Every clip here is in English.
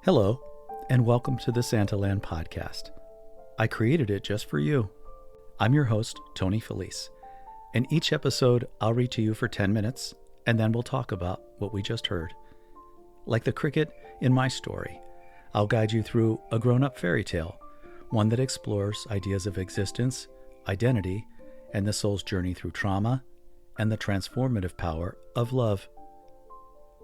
Hello, and welcome to the Santaland podcast. I created it just for you. I'm your host, Tony Felice. In each episode, I'll read to you for 10 minutes, and then we'll talk about what we just heard. Like the cricket in my story, I'll guide you through a grown-up fairy tale, one that explores ideas of existence, identity, and the soul's journey through trauma, and the transformative power of love.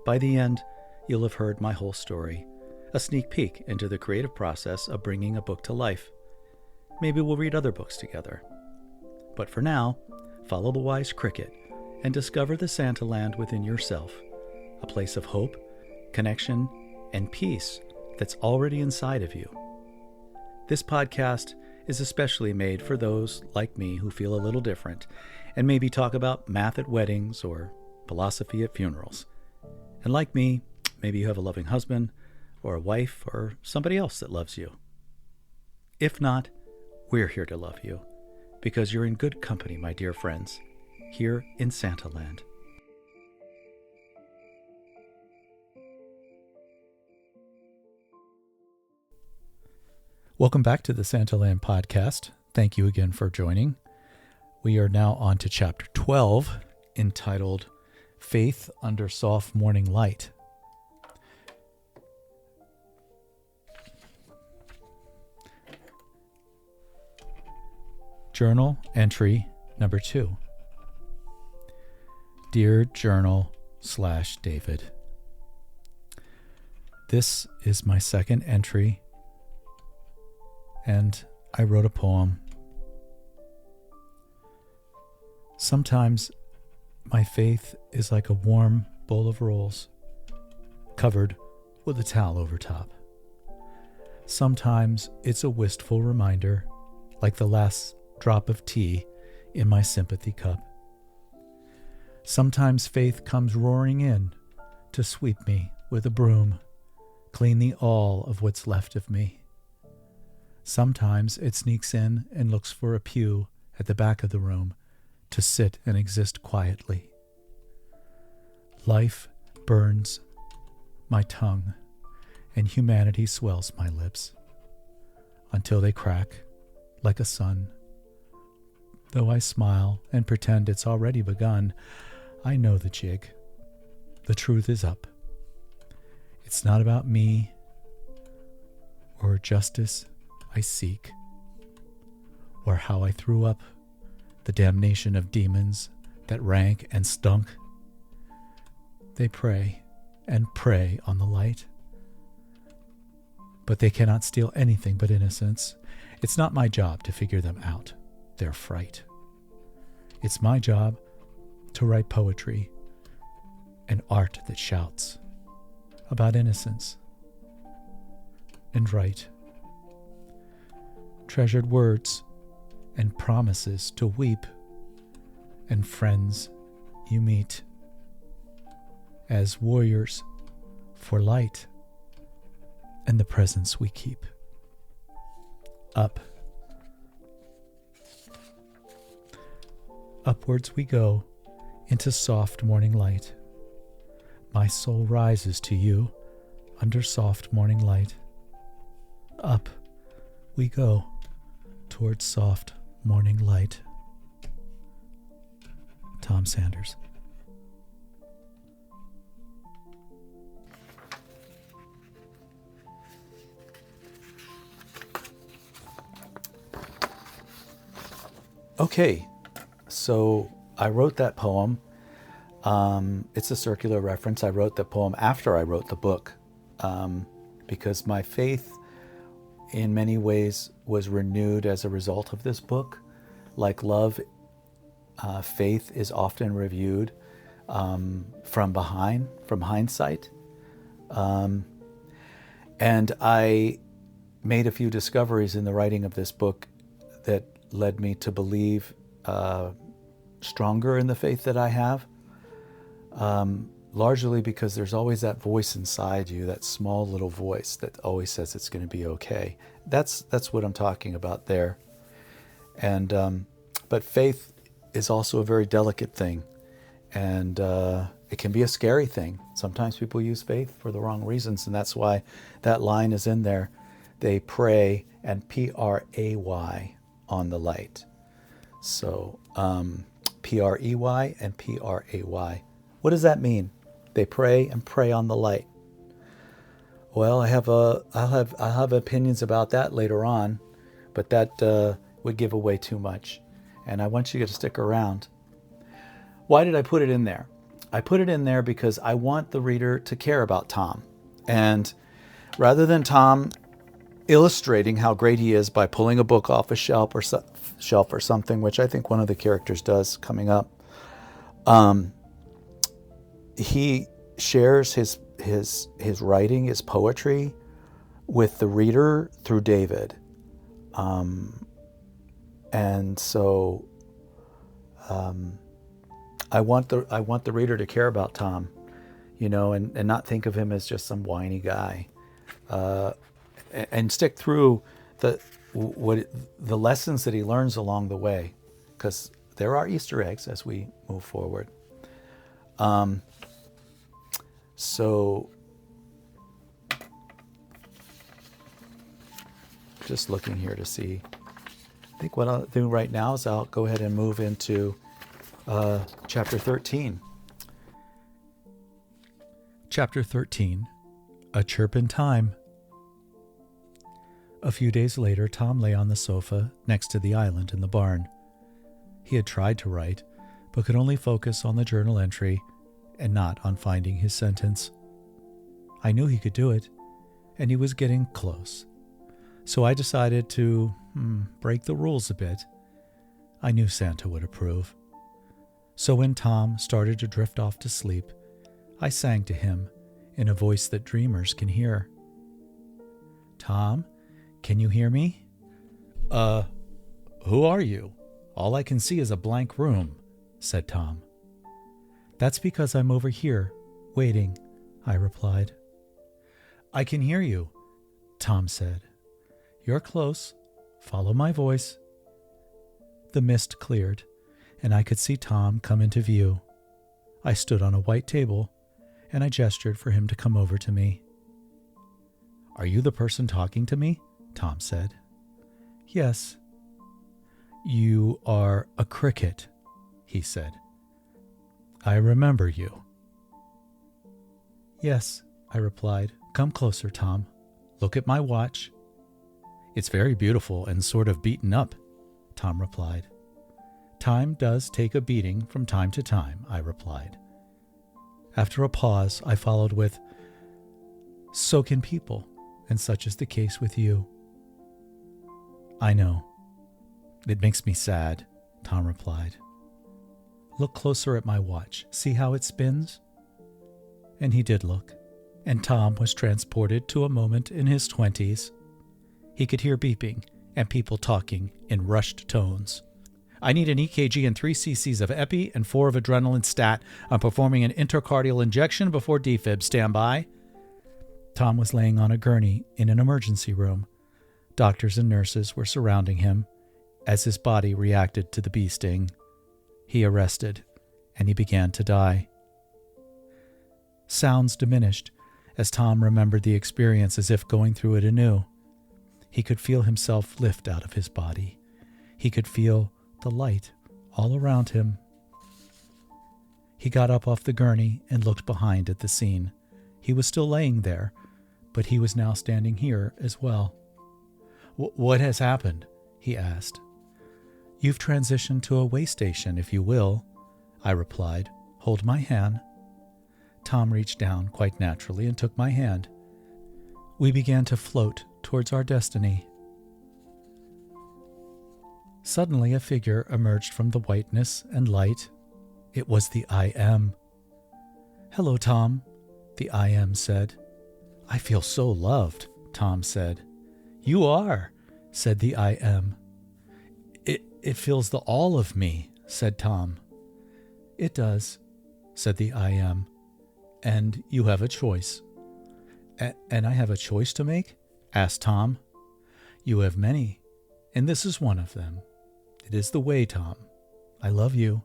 By the end, you'll have heard my whole story, a sneak peek into the creative process of bringing a book to life. Maybe we'll read other books together. But for now, follow the wise cricket and discover the Santaland within yourself, a place of hope, connection, and peace that's already inside of you. This podcast is especially made for those like me who feel a little different and maybe talk about math at weddings or philosophy at funerals. And like me, maybe you have a loving husband, or a wife, or somebody else that loves you. If not, we're here to love you, because you're in good company, my dear friends, here in Santaland. Welcome back to the Santaland podcast. Thank you again for joining. We are now on to chapter 12, entitled Faith Under Soft Morning Light. Journal entry number 2. Dear Journal/David, this is my second entry, and I wrote a poem. Sometimes my faith is like a warm bowl of rolls, covered with a towel over top. Sometimes it's a wistful reminder, like the last drop of tea in my sympathy cup. Sometimes faith comes roaring in to sweep me with a broom, clean the all of what's left of me. Sometimes it sneaks in and looks for a pew at the back of the room to sit and exist quietly. Life burns my tongue, and humanity swells my lips until they crack like a sun. Though I smile and pretend it's already begun, I know the jig. The truth is up. It's not about me or justice I seek, or how I threw up the damnation of demons that rank and stunk. They pray and prey on the light, but they cannot steal anything but innocence. It's not my job to figure them out, their fright. It's my job to write poetry and art that shouts about innocence, and write treasured words and promises to weep, and friends you meet as warriors for light and the presence we keep. Up. Upwards we go into soft morning light. My soul rises to you under soft morning light. Up we go towards soft morning light. Tom Sanders. Okay, so I wrote that poem. It's a circular reference. I wrote the poem after I wrote the book, because my faith in many ways was renewed as a result of this book. Like love, faith is often reviewed from hindsight. And I made a few discoveries in the writing of this book that led me to believe stronger in the faith that I have, largely because there's always that voice inside you, that small little voice that always says it's going to be okay. That's what I'm talking about there. And but faith is also a very delicate thing, and it can be a scary thing. Sometimes people use faith for the wrong reasons, and that's why that line is in there. They pray and pray on the light. So prey and pray. What does that mean? They pray and pray on the light. Well, I'll have opinions about that later on, but that would give away too much, and I want you to stick around. Why did I put it in there? I put it in there because I want the reader to care about Tom, and rather than Tom illustrating how great he is by pulling a book off a shelf or something, which I think one of the characters does coming up, he shares his writing, his poetry with the reader through David. And so I want the reader to care about Tom, and not think of him as just some whiny guy, and stick through the lessons that he learns along the way, because there are Easter eggs as we move forward. So just looking here to see. I think what I'll do right now is I'll go ahead and move into chapter 13. Chapter 13, A Chirp in Time. A few days later, Tom lay on the sofa next to the island in the barn. He had tried to write, but could only focus on the journal entry and not on finding his sentence. I knew he could do it, and he was getting close. So I decided to break the rules a bit. I knew Santa would approve. So when Tom started to drift off to sleep, I sang to him in a voice that dreamers can hear. "Tom, can you hear me?" Who are you? All I can see is a blank room," said Tom. "That's because I'm over here, waiting," I replied. "I can hear you," Tom said. "You're close. Follow my voice." The mist cleared, and I could see Tom come into view. I stood on a white table, and I gestured for him to come over to me. "Are you the person talking to me?" Tom said. "Yes." "You are a cricket," he said. "I remember you." "Yes," I replied. "Come closer, Tom. Look at my watch." "It's very beautiful and sort of beaten up," Tom replied. "Time does take a beating from time to time," I replied. After a pause, I followed with, "So can people, and such is the case with you." "I know. It makes me sad," Tom replied. "Look closer at my watch. See how it spins?" And he did look, and Tom was transported to a moment in his 20s. He could hear beeping and people talking in rushed tones. "I need an EKG and 3 cc's of epi and 4 of adrenaline stat. I'm performing an intracardial injection before defib. Stand by." Tom was laying on a gurney in an emergency room. Doctors and nurses were surrounding him as his body reacted to the bee sting. He arrested, and he began to die. Sounds diminished as Tom remembered the experience as if going through it anew. He could feel himself lift out of his body. He could feel the light all around him. He got up off the gurney and looked behind at the scene. He was still laying there, but he was now standing here as well. What has happened?" he asked. "You've transitioned to a way station, if you will," I replied. "Hold my hand." Tom reached down quite naturally and took my hand. We began to float towards our destiny. Suddenly a figure emerged from the whiteness and light. It was the I Am. "Hello, Tom," the I Am said. "I feel so loved," Tom said. "You are," said the I Am. It feels the all of me," said Tom. "It does," said the I Am. "And you have a choice." And I have a choice to make?" asked Tom. "You have many, and this is one of them. It is the way, Tom. I love you."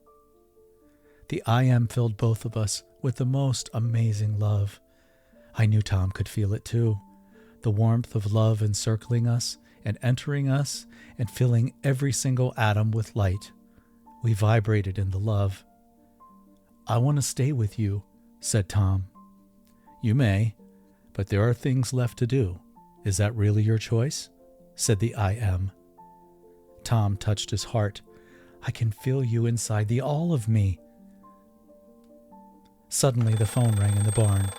The I am filled both of us with the most amazing love. I knew Tom could feel it too. The warmth of love encircling us and entering us and filling every single atom with light. We vibrated in the love. I want to stay with you, said Tom. You may, but there are things left to do. Is that really your choice? Said the I am. Tom touched his heart. I can feel you inside the all of me. Suddenly the phone rang in the barn,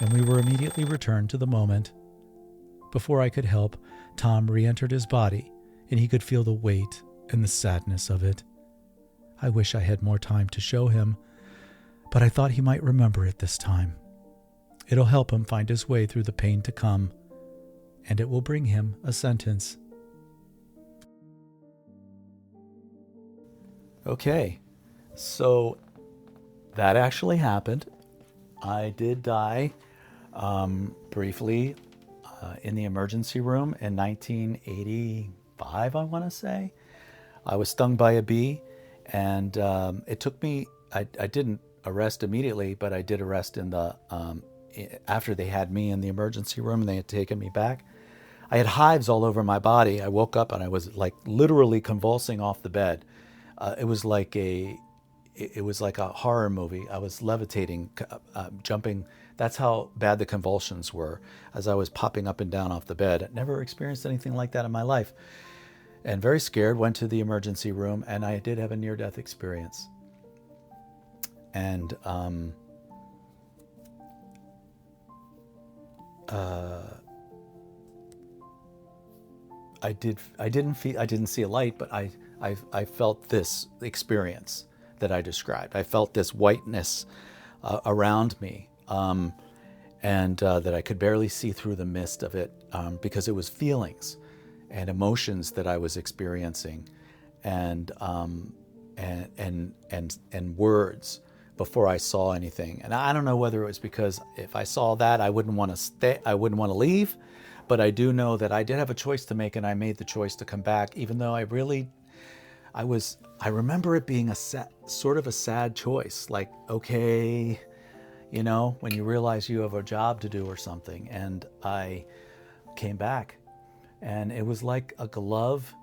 and we were immediately returned to the moment. Before I could help, Tom re-entered his body, and he could feel the weight and the sadness of it. I wish I had more time to show him, but I thought he might remember it this time. It'll help him find his way through the pain to come, and it will bring him a sentence. Okay, so that actually happened. I did die briefly in the emergency room in 1985, I want to say. I was stung by a bee, and it took me, I didn't arrest immediately, but I did arrest in the, after they had me in the emergency room and they had taken me back. I had hives all over my body. I woke up and I was like literally convulsing off the bed. It was like a horror movie. I was levitating, jumping. That's how bad the convulsions were as I was popping up and down off the bed. I never experienced anything like that in my life. And very scared, went to the emergency room, and I did have a near-death experience. And I didn't see a light, but I felt this experience that I described. I felt this whiteness around me, and that I could barely see through the mist of it, because it was feelings and emotions that I was experiencing, and words before I saw anything. And I don't know whether it was because if I saw that, I wouldn't want to stay, I wouldn't want to leave. But I do know that I did have a choice to make, and I made the choice to come back, even though I remember it being sort of a sad choice. Like, okay, you know, when you realize you have a job to do or something. And I came back, and it was like a glove.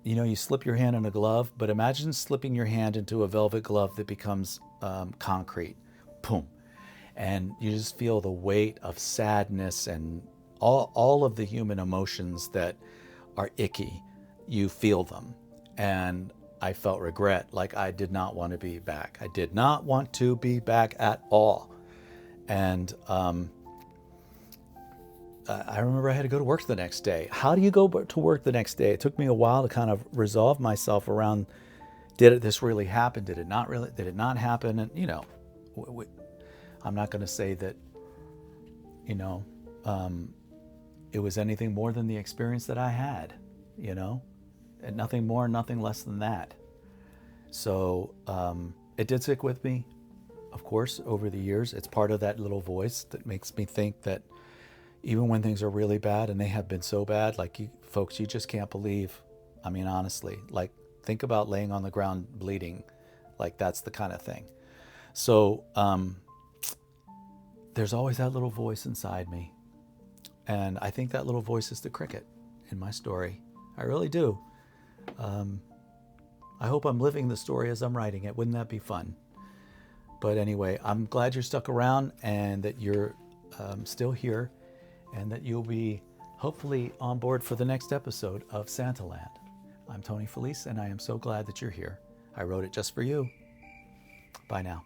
You know, you slip your hand in a glove, but imagine slipping your hand into a velvet glove that becomes concrete. Boom. And you just feel the weight of sadness and all of the human emotions that are icky. You feel them. And I felt regret, like I did not want to be back. I did not want to be back at all. And I remember I had to go to work the next day. How do you go to work the next day? It took me a while to kind of resolve myself around, did this really happen? Did it not really? Did it not happen? And, you know, I'm not going to say that, you know, it was anything more than the experience that I had, you know, and nothing more, nothing less than that. So it did stick with me, of course, over the years. It's part of that little voice that makes me think that even when things are really bad, and they have been so bad, like you folks, you just can't believe. I mean, honestly, like think about laying on the ground bleeding, like that's the kind of thing. So there's always that little voice inside me. And I think that little voice is the cricket in my story. I really do. I hope I'm living the story as I'm writing it. Wouldn't that be fun? But anyway, I'm glad you're stuck around and that you're still here, and that you'll be hopefully on board for the next episode of Santaland. I'm Tony Felice, and I am so glad that you're here. I wrote it just for you. Bye now.